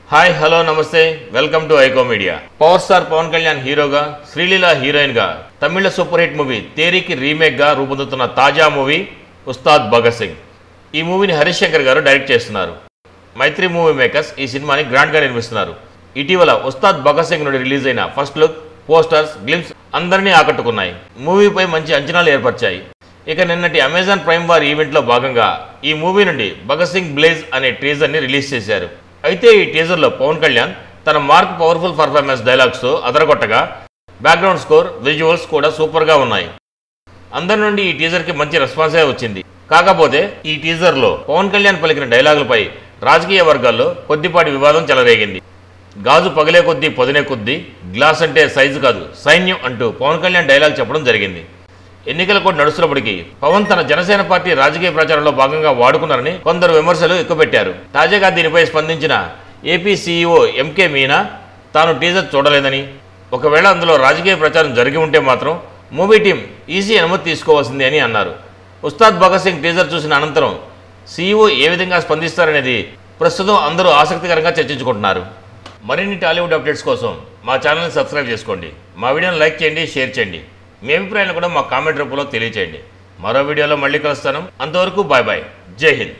Hi hello namaste welcome to Aiko media. Power star Pawan Kalyan హీరోగా, Sreeleela heroine గా తమిళ సూపర్ హిట్ మూవీ తేరికి రీమేక్ గా రూపొందుతున్న తాజా మూవీ ఉస్తాద్ భగత్ సింగ్. ఈ మూవీని హరీష్ శంకర్ గారు డైరెక్ట్ చేస్తున్నారు. మైత్రి మూవీ మేకర్స్ ఈ సినిమాని గ్రాండ్ గా నిర్మిస్తున్నారు. ఇటీవల ఉస్తాద్ భగత్ సింగ్ నుండి రిలీజ్ అయిన ఫస్ట్ లుక్, పోస్టర్స్, గ్లిమ్స్ అందరినీ ఆకట్టుకున్నాయి. మూవీపై మంచి అంచనాలు ఏర్పరిచాయి. ఇక నిన్నటి అమెజాన్ ప్రైమ్ వార్ ఈవెంట్లో భాగంగా ఈ మూవీ నుండి భగత్ సింగ్ బ్లేజ్ అనే టీజర్ని రిలీజ్ చేశారు. అయితే ఈ టీజర్లో పవన్ కళ్యాణ్ తన మార్క్ పవర్ఫుల్ పర్ఫార్మెన్స్ డైలాగ్స్తో అదరగొట్టగా బ్యాక్గ్రౌండ్ స్కోర్, విజువల్స్ కూడా సూపర్గా ఉన్నాయి. అందరి నుండి ఈ టీజర్కి మంచి రెస్పాన్సే వచ్చింది. కాకపోతే ఈ టీజర్లో పవన్ కళ్యాణ్ పలికిన డైలాగులపై రాజకీయ వర్గాల్లో కొద్దిపాటి వివాదం చెలరేగింది. గాజు పగిలే కొద్దీ పొదినే కొద్దీ, గ్లాస్ అంటే సైజు కాదు సైన్యం అంటూ పవన్ కళ్యాణ్ డైలాగ్ చెప్పడం జరిగింది. ఎన్నికల కూడా నడుస్తున్నప్పటికీ పవన్ తన జనసేన పార్టీ రాజకీయ ప్రచారంలో భాగంగా వాడుకున్నారని కొందరు విమర్శలు ఎక్కుపెట్టారు. తాజాగా దీనిపై స్పందించిన ఏపీ సీఈఓ ఎంకే మీనా తాను టీజర్ చూడలేదని, ఒకవేళ అందులో రాజకీయ ప్రచారం జరిగి ఉంటే మాత్రం మూవీ టీం ఈసీ అనుమతి తీసుకోవాల్సిందే అని అన్నారు. ఉస్తాద్ భగత్ సింగ్ టీజర్ చూసిన అనంతరం సీఈఓ ఏ విధంగా స్పందిస్తారనేది ప్రస్తుతం అందరూ ఆసక్తికరంగా చర్చించుకుంటున్నారు. మరిన్ని టాలీవుడ్ అప్డేట్స్ కోసం మా ఛానల్ని సబ్స్క్రైబ్ చేసుకోండి. మా వీడియోని లైక్ చేయండి, షేర్ చేయండి. మీ అభిప్రాయాన్ని కూడా మా కామెంట్ రూపంలో తెలియచేయండి. మరో వీడియోలో మళ్ళీ కలుస్తాను. అంతవరకు బాయ్ బాయ్. జై హింద్.